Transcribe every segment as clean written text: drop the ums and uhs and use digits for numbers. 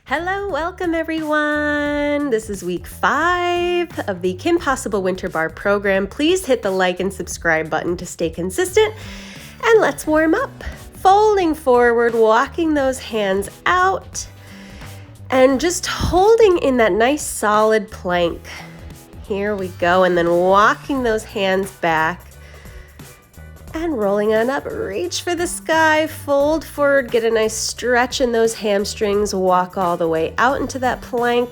Hello, welcome everyone. This is week 5 of the Kim Possible Winter Barre program. Please hit the like and subscribe button to stay consistent. And let's warm up. Folding forward, walking those hands out, and just holding in that nice solid plank. Here we go, and then walking those hands back and rolling on up. Reach for the sky, fold forward, get a nice stretch in those hamstrings, walk all the way out into that plank.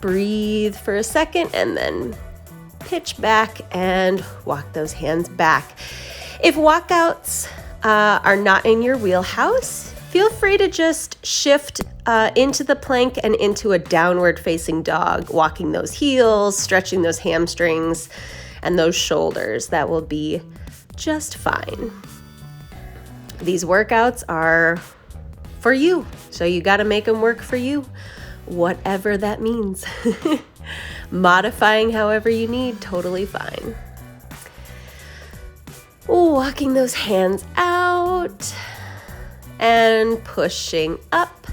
Breathe for a second and then pitch back and walk those hands back. If walkouts are not in your wheelhouse, feel free to just shift into the plank and into a downward facing dog, walking those heels, stretching those hamstrings and those shoulders. That will be just fine. These workouts are for you, so you got to make them work for you, whatever that means. Modifying however you need, totally fine. Walking those hands out and pushing up.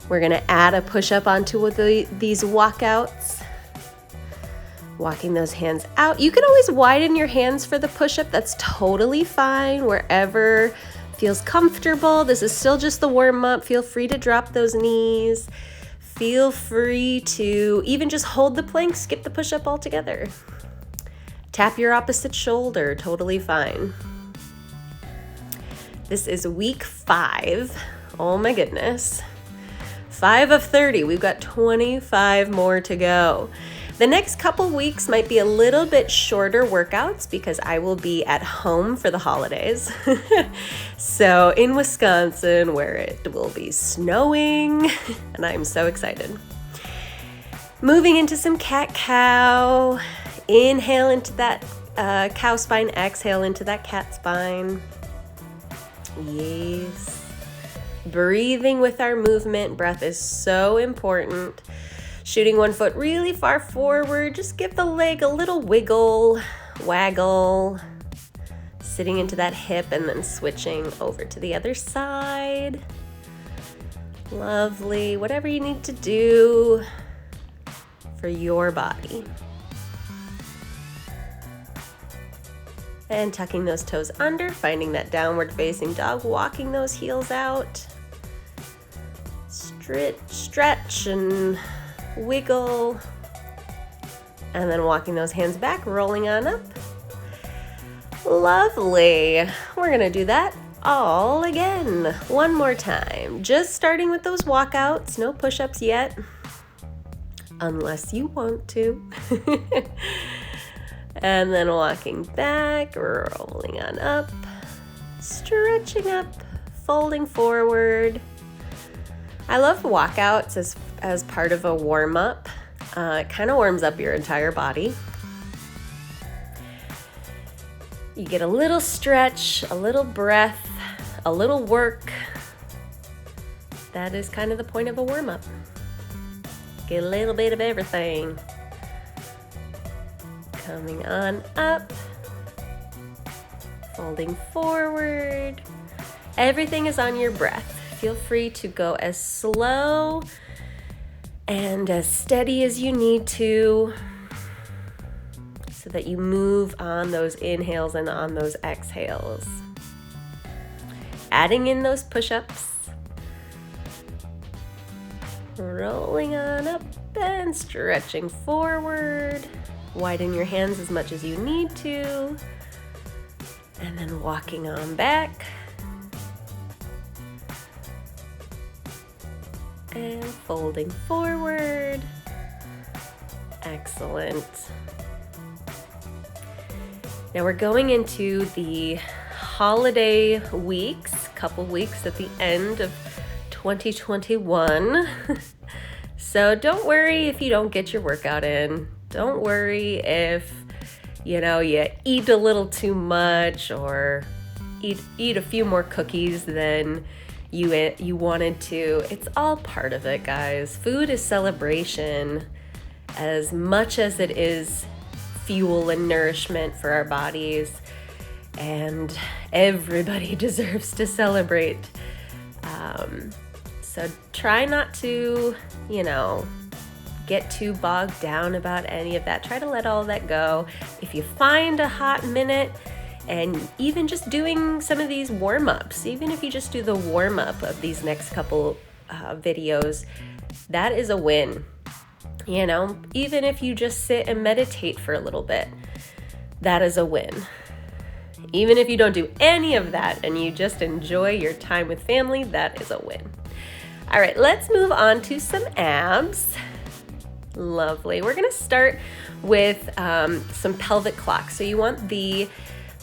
We're going to add a push-up onto these walkouts. Walking those hands out. You can always widen your hands for the push-up. That's totally fine, wherever feels comfortable. This is still just the warm-up. Feel free to drop those knees. Feel free to even just hold the plank, skip the push-up altogether. Tap your opposite shoulder, totally fine. This is week 5. Oh my goodness. 5 of 30. We've got 25 more to go. The next couple weeks might be a little bit shorter workouts because I will be at home for the holidays. So in Wisconsin, where it will be snowing, and I'm so excited. Moving into some cat-cow. Inhale into that cow spine, exhale into that cat spine. Yes. Breathing with our movement. Breath is so important. Shooting one foot really far forward. Just give the leg a little wiggle, waggle. Sitting into that hip and then switching over to the other side. Lovely. Whatever you need to do for your body. And tucking those toes under, finding that downward facing dog, walking those heels out. Stretch and wiggle, and then walking those hands back, rolling on up. Lovely. We're gonna do that all again. One more time. Just starting with those walkouts, no push-ups yet, unless you want to. And then walking back, rolling on up, stretching up, folding forward. I love walkouts as part of a warm-up. It kind of warms up your entire body. You get a little stretch, a little breath, a little work. That is kind of the point of a warm-up. Get a little bit of everything. Coming on up, folding forward. Everything is on your breath. Feel free to go as slow and as steady as you need to so that you move on those inhales and on those exhales. Adding in those push-ups. Rolling on up and stretching forward. Widen your hands as much as you need to. And then walking on back. And folding forward. Excellent. Now we're going into the holiday weeks, couple weeks at the end of 2021. So don't worry if you don't get your workout in. Don't worry if, you eat a little too much or eat a few more cookies than you wanted to. It's all part of it, guys. Food is celebration as much as it is fuel and nourishment for our bodies, and everybody deserves to celebrate. So try not to, get too bogged down about any of that. Try to let all that go. If you find a hot minute, and even just doing some of these warm-ups, even if you just do the warm-up of these next couple videos, that is a win. Even if you just sit and meditate for a little bit, that is a win. Even if you don't do any of that and you just enjoy your time with family, that is a win. All right, let's move on to some abs. Lovely. We're going to start with some pelvic clocks. So you want the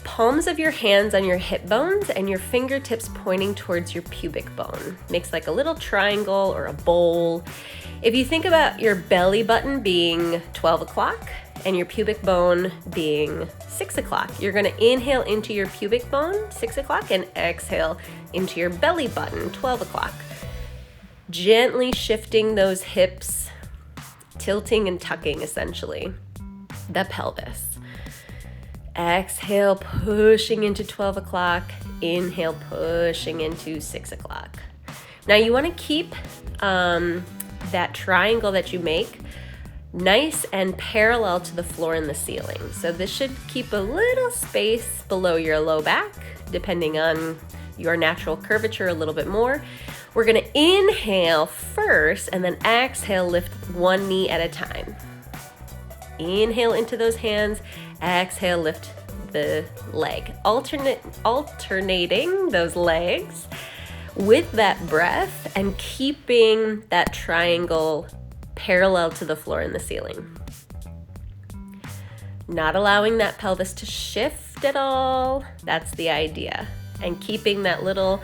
palms of your hands on your hip bones and your fingertips pointing towards your pubic bone. Makes like a little triangle or a bowl. If you think about your belly button being 12 o'clock and your pubic bone being 6 o'clock, you're going to inhale into your pubic bone, 6 o'clock, and exhale into your belly button, 12 o'clock. Gently shifting those hips, tilting and tucking essentially the pelvis. Exhale, pushing into 12 o'clock. Inhale, pushing into 6 o'clock. Now you want to keep that triangle that you make nice and parallel to the floor and the ceiling. So this should keep a little space below your low back, depending on your natural curvature a little bit more. We're going to inhale first and then exhale, lift one knee at a time. Inhale into those hands, exhale, lift the leg. Alternating those legs with that breath and keeping that triangle parallel to the floor and the ceiling. Not allowing that pelvis to shift at all. That's the idea. And keeping that little,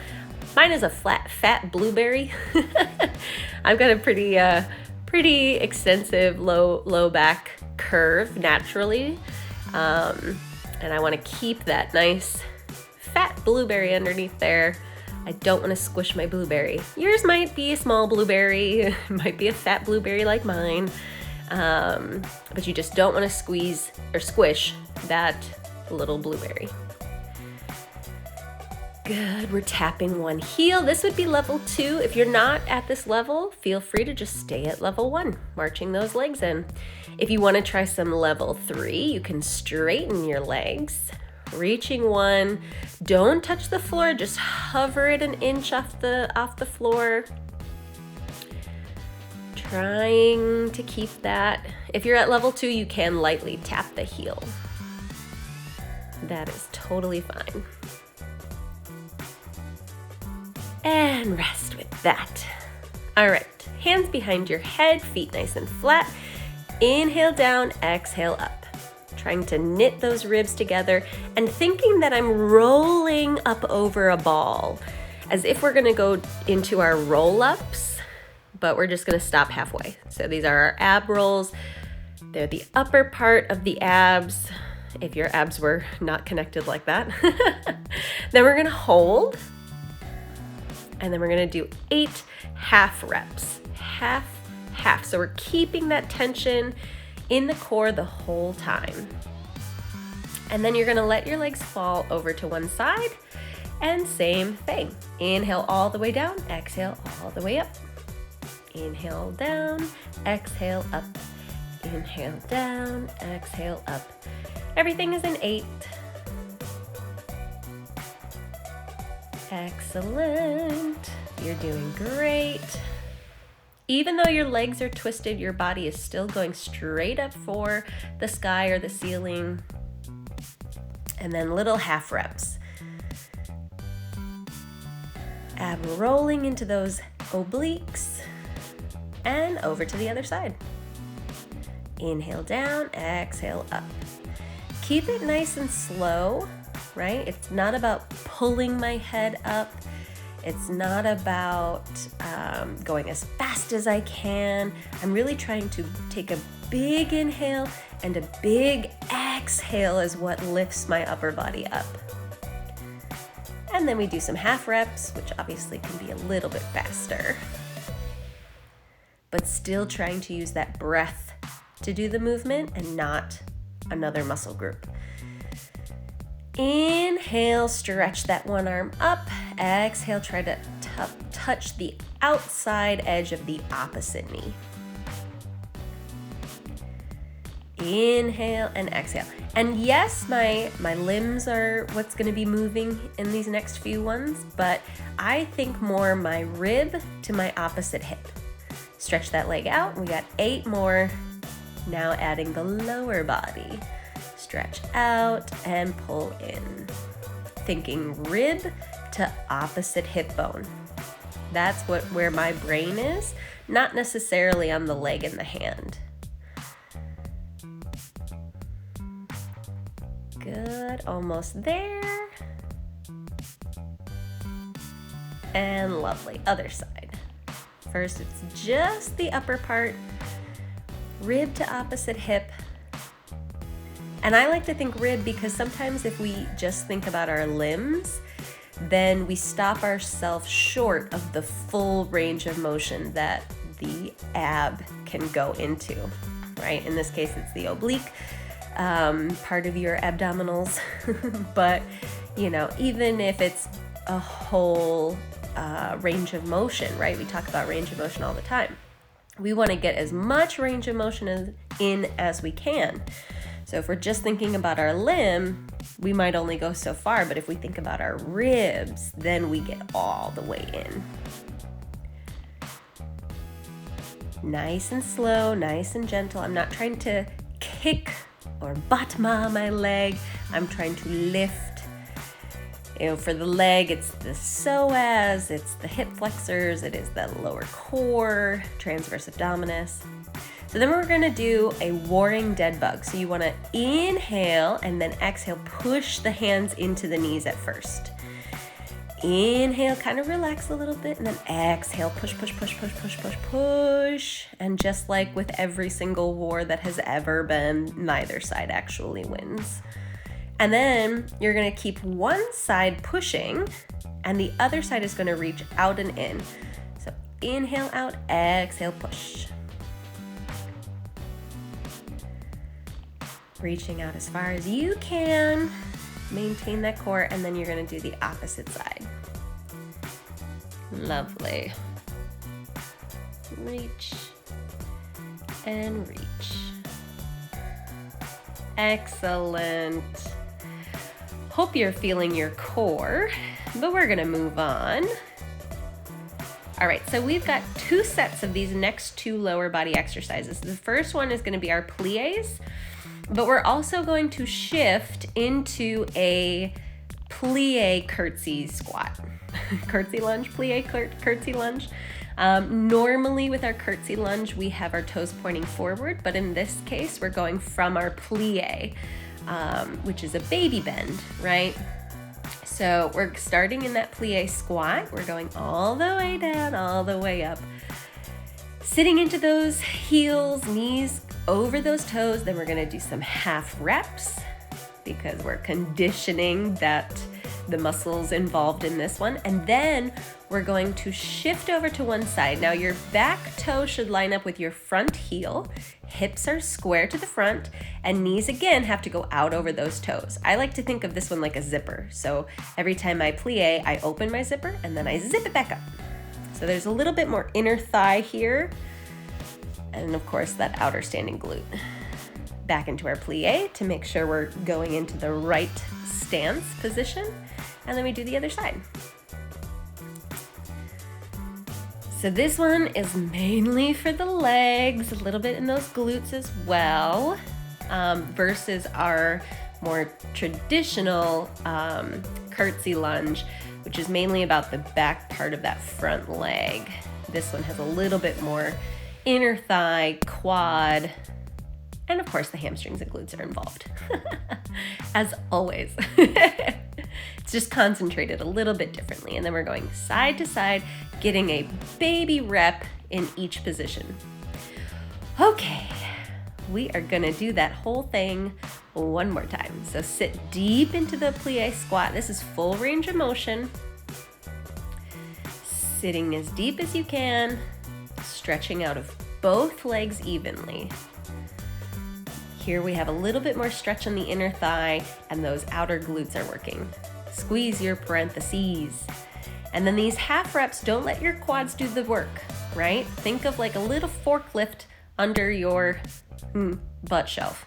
mine is a fat blueberry. I've got a pretty extensive low back curve naturally. And I want to keep that nice fat blueberry underneath there. I don't want to squish my blueberry. Yours might be a small blueberry, might be a fat blueberry like mine, but you just don't want to squeeze or squish that little blueberry. Good, we're tapping one heel. This would be level 2. If you're not at this level, feel free to just stay at level 1, marching those legs in. If you want to try some level 3, you can straighten your legs, reaching 1. Don't touch the floor, just hover it an inch off the floor. Trying to keep that. If you're at level 2, you can lightly tap the heel. That is totally fine. And rest with that. All right, hands behind your head, feet nice and flat. Inhale down, exhale up. Trying to knit those ribs together and thinking that I'm rolling up over a ball, as if we're gonna go into our roll-ups, but we're just gonna stop halfway. So these are our ab rolls. They're the upper part of the abs, if your abs were not connected like that. Then we're gonna hold. And then we're gonna do 8 half reps, half. So we're keeping that tension in the core the whole time. And then you're gonna let your legs fall over to one side and same thing. Inhale all the way down, exhale all the way up. Inhale down, exhale up. Inhale down, exhale up. Everything is in 8. Excellent. You're doing great. Even though your legs are twisted, your body is still going straight up for the sky or the ceiling. And then little half reps. Ab rolling into those obliques and over to the other side. Inhale down, exhale up. Keep it nice and slow. Right? It's not about pulling my head up. It's not about going as fast as I can. I'm really trying to take a big inhale and a big exhale is what lifts my upper body up. And then we do some half reps, which obviously can be a little bit faster. But still trying to use that breath to do the movement and not another muscle group. Inhale, stretch that one arm up. Exhale, try to tuck touch the outside edge of the opposite knee. Inhale and exhale. And yes, my limbs are what's going to be moving in these next few ones, but I think more my rib to my opposite hip. Stretch that leg out. We got 8 more. Now adding the lower body. Stretch out and pull in. Thinking rib to opposite hip bone. That's where my brain is, not necessarily on the leg and the hand. Good, almost there. And lovely, other side. First, it's just the upper part, rib to opposite hip. And I like to think rib because sometimes if we just think about our limbs, then we stop ourselves short of the full range of motion that the ab can go into, right? In this case, it's the oblique part of your abdominals. But, you know, even if it's a whole range of motion, right? We talk about range of motion all the time. We want to get as much range of motion in as we can. So if we're just thinking about our limb, we might only go so far, but if we think about our ribs, then we get all the way in. Nice and slow, nice and gentle. I'm not trying to kick or batma my leg. I'm trying to lift. You know, for the leg, it's the psoas, it's the hip flexors, it is the lower core, transverse abdominis. So then we're gonna do a warring dead bug. So you wanna inhale and then exhale, push the hands into the knees at first. Inhale, kind of relax a little bit, and then exhale, push, push, push, push, push, push, push. And just like with every single war that has ever been, neither side actually wins. And then you're gonna keep one side pushing, and the other side is gonna reach out and in. So inhale out, exhale, push. Reaching out as far as you can, maintain that core, and then you're gonna do the opposite side. Lovely. Reach and reach. Excellent. Hope you're feeling your core, but we're gonna move on. All right, so we've got 2 sets of these next 2 lower body exercises. The first one is gonna be our plies, but we're also going to shift into a plie curtsy squat. Curtsy lunge, plie curtsy lunge. Normally with our curtsy lunge, we have our toes pointing forward, but in this case, we're going from our plie, which is a baby bend, right? So we're starting in that plie squat. We're going all the way down, all the way up. Sitting into those heels, knees over those toes. Then we're gonna do some half reps because we're conditioning the muscles involved in this one. And then we're going to shift over to one side. Now your back toe should line up with your front heel. Hips are square to the front, and knees again have to go out over those toes. I like to think of this one like a zipper. So every time I plie, I open my zipper and then I zip it back up. So there's a little bit more inner thigh here. And of course that outer standing glute. Back into our plie to make sure we're going into the right stance position. And then we do the other side. So this one is mainly for the legs, a little bit in those glutes as well, versus our more traditional curtsy lunge, which is mainly about the back part of that front leg. This one has a little bit more inner thigh, quad, and of course the hamstrings and glutes are involved, as always. It's just concentrated a little bit differently. And then we're going side to side, getting a baby rep in each position. Okay, we are gonna do that whole thing one more time. So sit deep into the plie squat. This is full range of motion. Sitting as deep as you can, stretching out of both legs evenly. Here we have a little bit more stretch on the inner thigh, and those outer glutes are working. Squeeze your parentheses. And then these half reps, don't let your quads do the work, right? Think of like a little forklift under your butt shelf.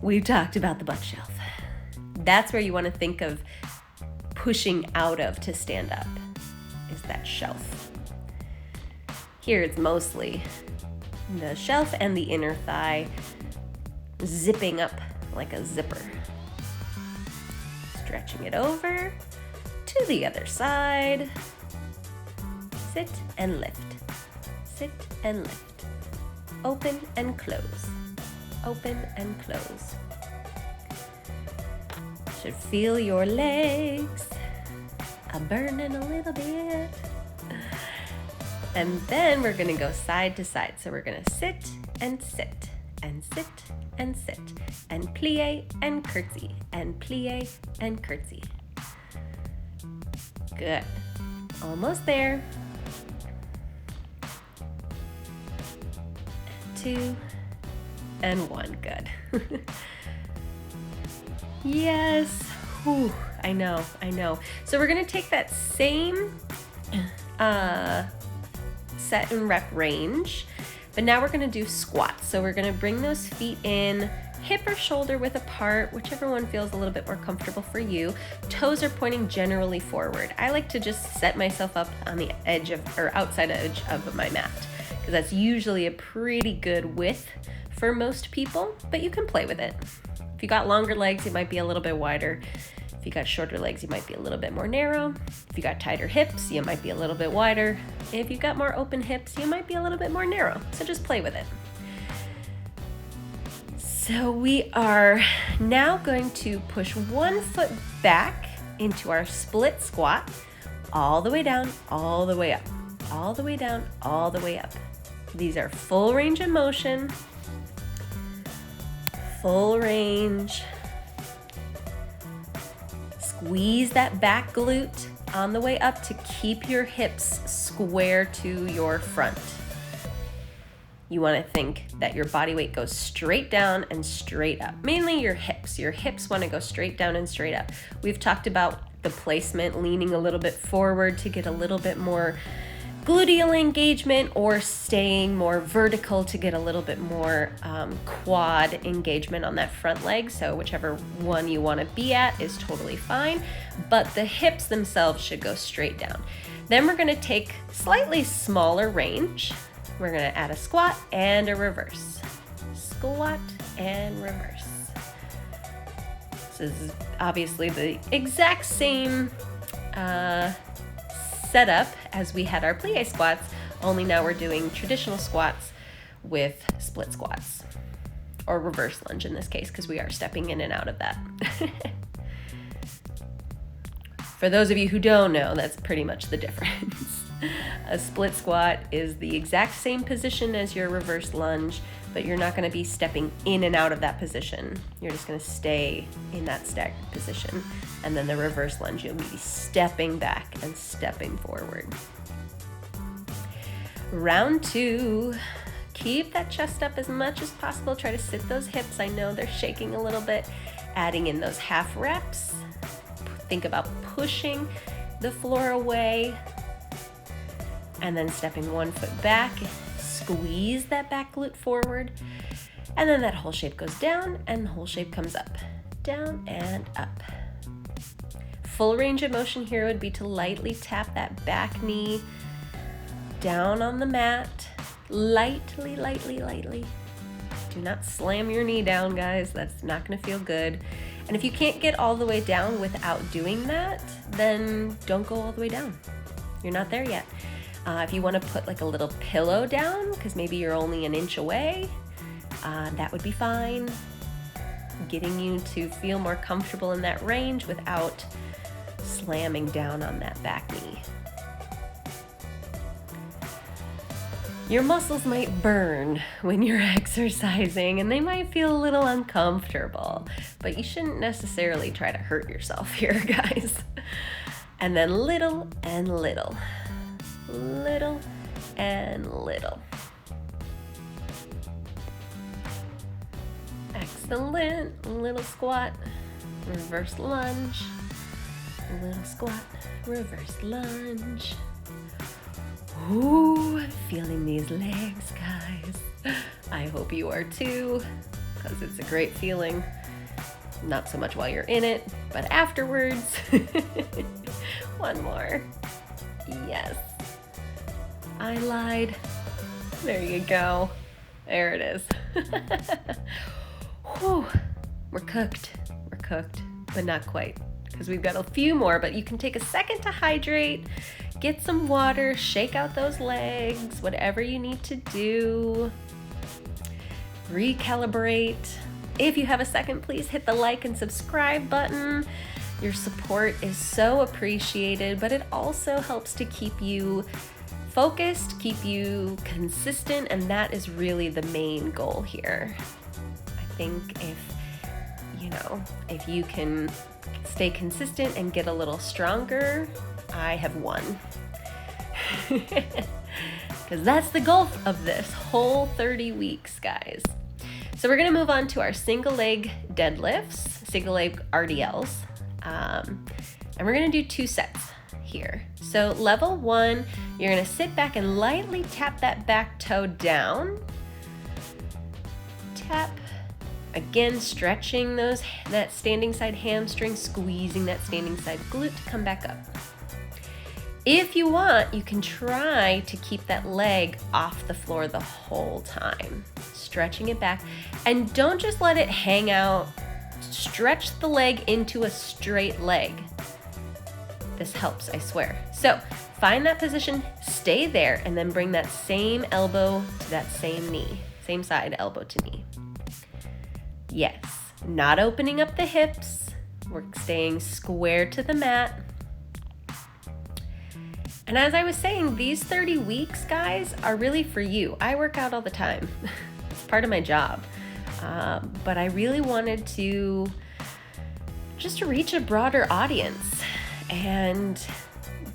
We've talked about the butt shelf. That's where you want to think of pushing out of to stand up, is that shelf. Here it's mostly the shelf and the inner thigh zipping up like a zipper. Stretching it over to the other side. Sit and lift. Sit and lift. Open and close. Open and close. Should feel your legs are burning a little bit. And then we're gonna go side to side. So we're gonna sit and sit and sit and sit and plie and curtsy and plie and curtsy. Good. Almost there. 2 and 1. Good. Yes. Whew. I know. So we're gonna take that same set and rep range, but now we're gonna do squats. So we're gonna bring those feet in, hip or shoulder width apart, whichever one feels a little bit more comfortable for you. Toes are pointing generally forward. I like to just set myself up on the edge of, or outside edge of my mat, because that's usually a pretty good width for most people, but you can play with it. If you got longer legs, it might be a little bit wider. If you got shorter legs, you might be a little bit more narrow. If you got tighter hips, you might be a little bit wider. If you got more open hips, you might be a little bit more narrow. So just play with it. So we are now going to push one foot back into our split squat, all the way down, all the way up, all the way down, all the way up. These are full range of motion, full range. Squeeze that back glute on the way up to keep your hips square to your front. You want to think that your body weight goes straight down and straight up. Mainly your hips. Your hips want to go straight down and straight up. We've talked about the placement, leaning a little bit forward to get a little bit more gluteal engagement, or staying more vertical to get a little bit more quad engagement on that front leg. So whichever one you want to be at is totally fine, but the hips themselves should go straight down. Then we're going to take slightly smaller range. We're going to add a squat and a reverse. Squat and reverse. This is obviously the exact same setup as we had our plie squats, only now we're doing traditional squats with split squats, or reverse lunge in this case, because we are stepping in and out of that. For those of you who don't know, that's pretty much the difference. A split squat is the exact same position as your reverse lunge, but you're not going to be stepping in and out of that position. You're just going to stay in that staggered position. And then the reverse lunge, you'll be stepping back and stepping forward. Round 2. Keep that chest up as much as possible. Try to sit those hips. I know they're shaking a little bit. Adding in those half reps. Think about pushing the floor away. And then stepping one foot back. Squeeze that back glute forward. And then that whole shape goes down and the whole shape comes up. Down and up. Full range of motion here would be to lightly tap that back knee down on the mat. Lightly, lightly, lightly. Do not slam your knee down, guys. That's not going to feel good. And if you can't get all the way down without doing that, then don't go all the way down. You're not there yet. If you want to put like a little pillow down, because maybe you're only an inch away, that would be fine. Getting you to feel more comfortable in that range without slamming down on that back knee. Your muscles might burn when you're exercising and they might feel a little uncomfortable, but you shouldn't necessarily try to hurt yourself here, guys. And then little and little, little and little. Excellent. Little squat, reverse lunge, little squat, reverse lunge. Ooh, I'm feeling these legs, guys. I hope you are too, because it's a great feeling. Not so much while you're in it, but afterwards. One more. Yes. I lied. There you go. There it is. Whew. We're cooked, but not quite, because we've got a few more, but you can take a second to hydrate, get some water, shake out those legs, whatever you need to do. Recalibrate. If you have a second, please hit the like and subscribe button. Your support is so appreciated, but it also helps to keep you focused, keep you consistent, and that is really the main goal here. I think if you can stay consistent and get a little stronger, I have won. Because that's the goal of this whole 30 weeks, guys. So we're gonna move on to our single leg deadlifts, single leg RDLs. And we're gonna do 2 sets here. So level 1, you're gonna sit back and lightly tap that back toe down. Tap. Again, stretching that standing side hamstring, squeezing that standing side glute to come back up. If you want, you can try to keep that leg off the floor the whole time, stretching it back. And don't just let it hang out. Stretch the leg into a straight leg. This helps, I swear. So find that position, stay there, and then bring that same elbow to that same knee, same side, elbow to knee. Yes, not opening up the hips. We're staying square to the mat. And as I was saying, these 30 weeks, guys, are really for you. I work out all the time. It's part of my job. But I really wanted to reach a broader audience and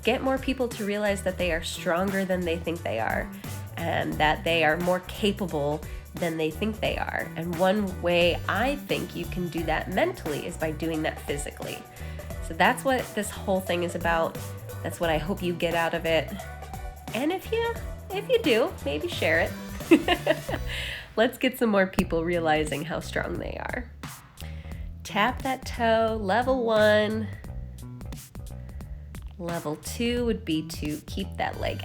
get more people to realize that they are stronger than they think they are, and that they are more capable than they think they are. And one way I think you can do that mentally is by doing that physically. So that's what this whole thing is about. That's what I hope you get out of it. And if you do, maybe share it. Let's get some more people realizing how strong they are. Tap that toe, level 1. Level 2 would be to keep that leg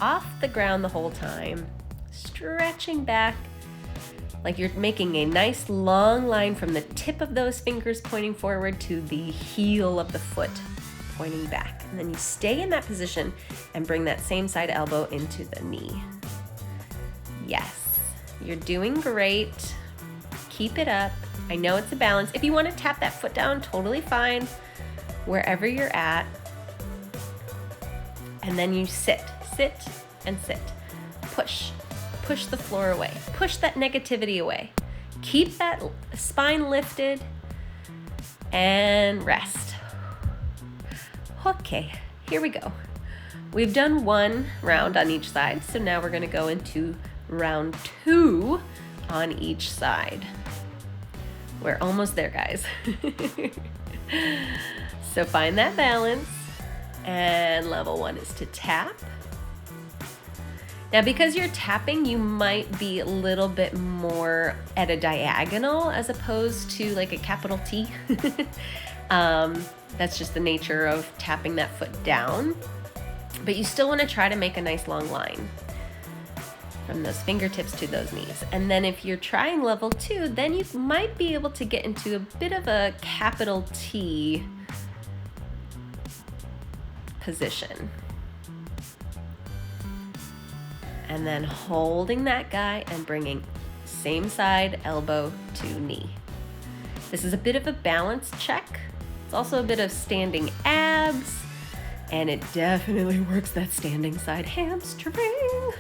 off the ground the whole time, stretching back like you're making a nice long line from the tip of those fingers pointing forward to the heel of the foot pointing back. And then you stay in that position and bring that same side elbow into the knee. Yes, you're doing great. Keep it up. I know it's a balance. If you want to tap that foot down, totally fine, wherever you're at. And then you sit and sit. Push the floor away. Push that negativity away. Keep that spine lifted and rest. Okay, here we go. We've done 1 round on each side, so now we're gonna go into round 2 on each side. We're almost there, guys. So find that balance, and level 1 is to tap. Now, because you're tapping, you might be a little bit more at a diagonal as opposed to like a capital T. That's just the nature of tapping that foot down. But you still want to try to make a nice long line from those fingertips to those knees. And then if you're trying level 2, then you might be able to get into a bit of a capital T position. And then holding that guy and bringing same side elbow to knee. This is a bit of a balance check. It's also a bit of standing abs, and it definitely works that standing side hamstring.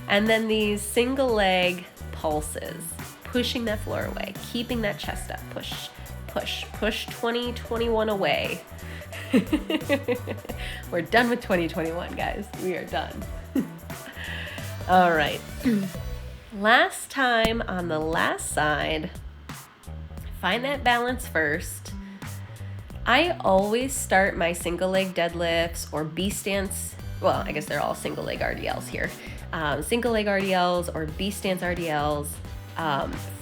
And then these single leg pulses, pushing that floor away, keeping that chest up, push, 2021 away. We're done with 2021, guys. We are done. All right. Last time on the last side, find that balance first. I always start my single leg deadlifts or B stance. Well, I guess they're all single leg RDLs here. Single leg RDLs or B stance RDLs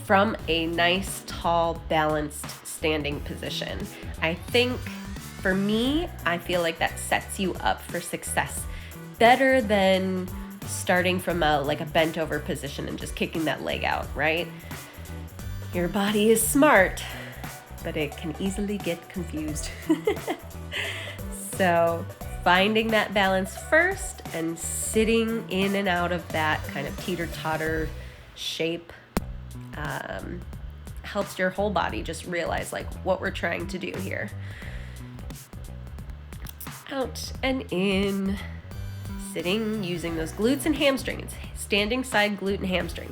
from a nice, tall, balanced standing position. I think for me, I feel like that sets you up for success better than starting from a bent over position and just kicking that leg out, right? Your body is smart, but it can easily get confused. So finding that balance first and sitting in and out of that kind of teeter-totter shape helps your whole body just realize what we're trying to do here. Out and in, sitting, using those glutes and hamstrings, standing side glute and hamstring.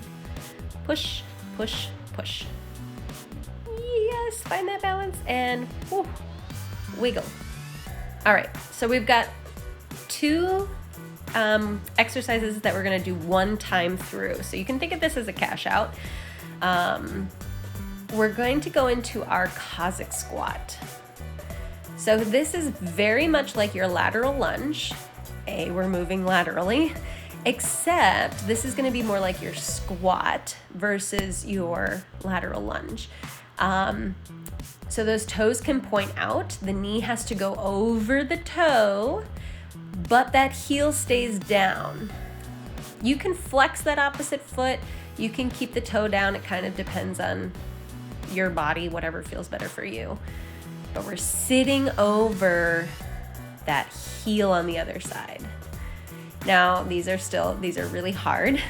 Push, push, push. Yes, find that balance and wiggle. All right, so we've got 2 exercises that we're gonna do one time through. So you can think of this as a cash out. We're going to go into our Kossack squat. So this is very much like your lateral lunge. We're moving laterally, except this is gonna be more like your squat versus your lateral lunge. So those toes can point out, the knee has to go over the toe, but that heel stays down. You can flex that opposite foot, you can keep the toe down, it kind of depends on your body, whatever feels better for you. But we're sitting over that heel on the other side. Now, these are really hard.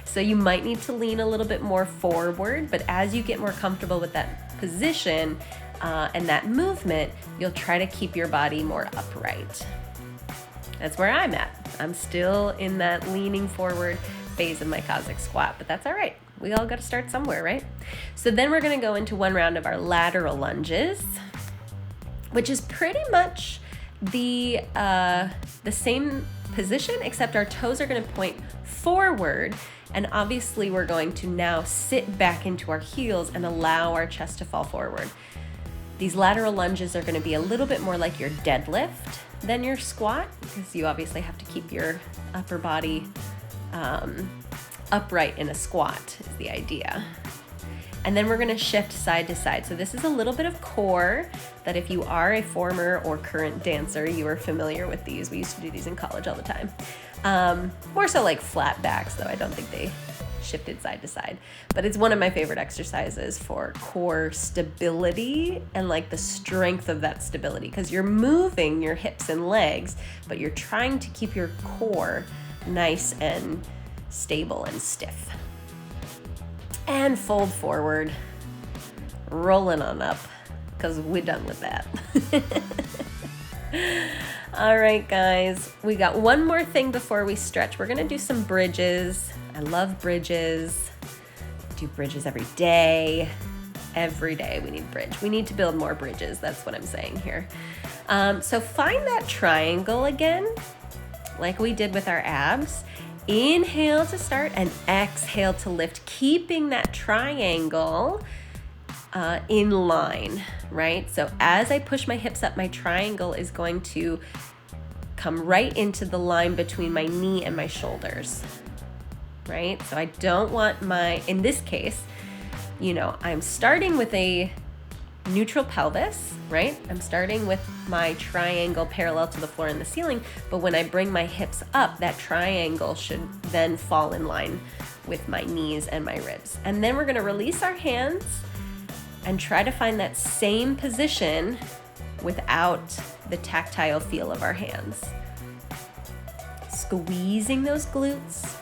So you might need to lean a little bit more forward, but as you get more comfortable with that position and that movement, you'll try to keep your body more upright. That's where I'm at. I'm still in that leaning forward phase of my Kossack squat, but that's all right. We all got to start somewhere, right? So then we're going to go into one round of our lateral lunges, which is pretty much the same position, except our toes are going to point forward. And obviously we're going to now sit back into our heels and allow our chest to fall forward. These lateral lunges are going to be a little bit more like your deadlift than your squat, because you obviously have to keep your upper body upright in a squat is the idea. And then we're going to shift side to side. So this is a little bit of core that if you are a former or current dancer, you are familiar with these. We used to do these in college all the time. More so like flat backs, though I don't think they shifted side to side. But it's one of my favorite exercises for core stability and the strength of that stability, because you're moving your hips and legs, but you're trying to keep your core nice and stable and stiff. And fold forward, rolling on up, because we're done with that. All right, guys, we got one more thing before we stretch. We're gonna do some bridges. I love bridges. Do bridges every day. Every day we need bridge. We need to build more bridges. That's what I'm saying here. So find that triangle again, like we did with our abs. Inhale to start and exhale to lift, keeping that triangle in line, right? So as I push my hips up, my triangle is going to come right into the line between my knee and my shoulders, right? So I don't want in this case, I'm starting with a neutral pelvis, right? I'm starting with my triangle parallel to the floor and the ceiling, but when I bring my hips up, that triangle should then fall in line with my knees and my ribs. And then we're gonna release our hands and try to find that same position without the tactile feel of our hands. Squeezing those glutes.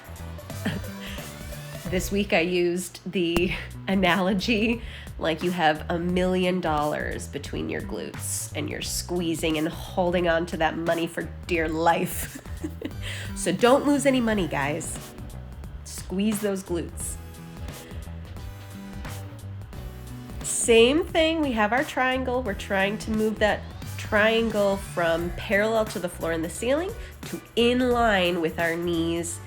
This week I used the analogy like you have $1 million between your glutes and you're squeezing and holding on to that money for dear life. So don't lose any money, guys. Squeeze those glutes. Same thing, we have our triangle. We're trying to move that triangle from parallel to the floor and the ceiling to in line with our knees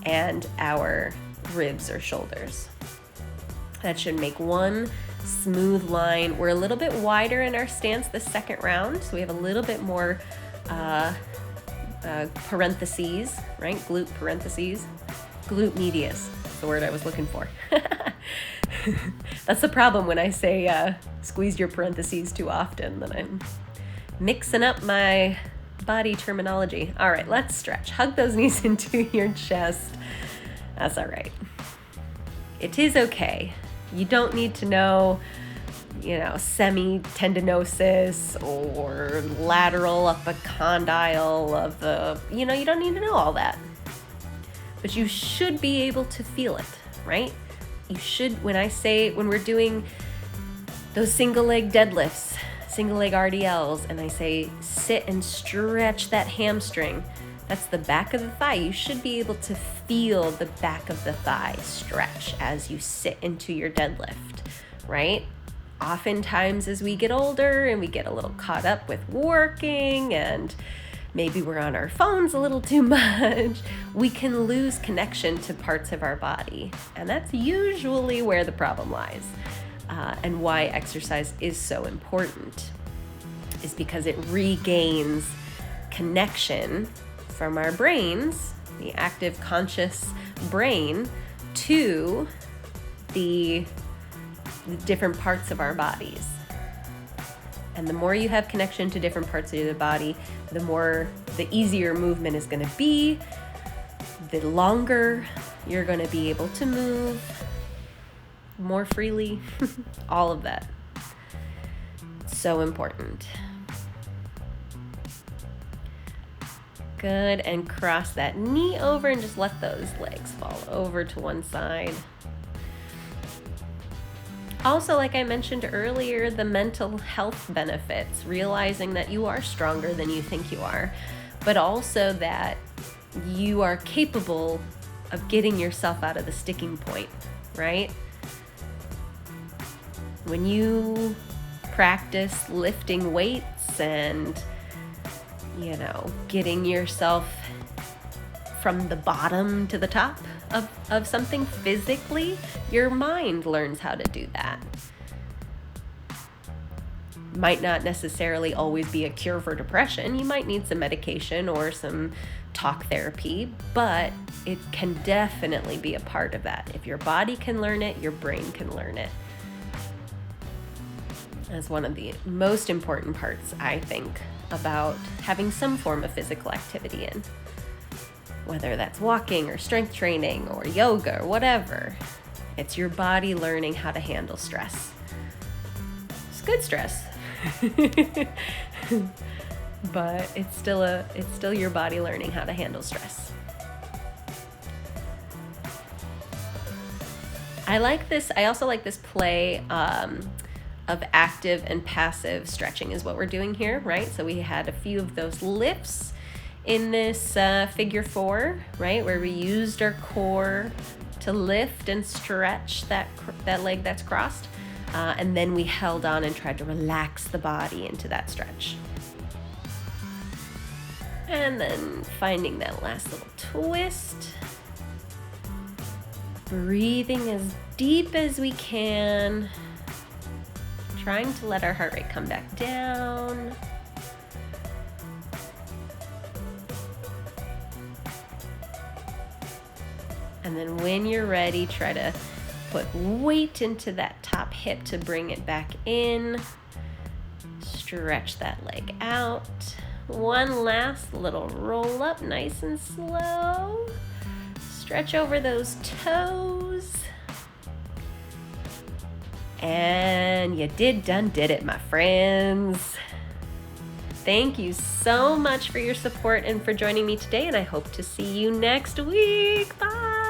and our ribs or shoulders. That should make one smooth line. We're a little bit wider in our stance this second round, so we have a little bit more parentheses, right? Glute parentheses. Glute medius, the word I was looking for. That's the problem when I say squeeze your parentheses too often, then I'm mixing up my body terminology. All right, let's stretch. Hug those knees into your chest. That's all right. It is okay. You don't need to know, semitendinosis or lateral epicondyle of the, you don't need to know all that. But you should be able to feel it, right? You should, when we're doing those single leg deadlifts, single leg RDLs, and I say sit and stretch that hamstring, that's the back of the thigh. You should be able to feel the back of the thigh stretch as you sit into your deadlift, right? Oftentimes as we get older and we get a little caught up with working and maybe we're on our phones a little too much, we can lose connection to parts of our body. And that's usually where the problem lies. And why exercise is so important is because it regains connection from our brains, the active conscious brain, to the different parts of our bodies. And the more you have connection to different parts of the body, the easier movement is going to be, the longer you're going to be able to move more freely, all of that. So important. Good, and cross that knee over and just let those legs fall over to one side. Also, like I mentioned earlier, the mental health benefits, realizing that you are stronger than you think you are, but also that you are capable of getting yourself out of the sticking point, right? When you practice lifting weights and, getting yourself from the bottom to the top of something physically, your mind learns how to do that. Might not necessarily always be a cure for depression. You might need some medication or some talk therapy, but it can definitely be a part of that. If your body can learn it, your brain can learn it. That's one of the most important parts, I think, about having some form of physical activity in. Whether that's walking or strength training or yoga or whatever, it's your body learning how to handle stress. It's good stress, but it's still your body learning how to handle stress. I also like this play of active and passive stretching is what we're doing here, right? So we had a few of those lifts in this figure 4, right, where we used our core to lift and stretch that leg that's crossed, and then we held on and tried to relax the body into that stretch. And then finding that last little twist, breathing as deep as we can, trying to let our heart rate come back down. And then when you're ready, try to put weight into that top hip to bring it back in. Stretch that leg out. One last little roll up, nice and slow. Stretch over those toes. And you did it, my friends. Thank you so much for your support and for joining me today, and I hope to see you next week. Bye.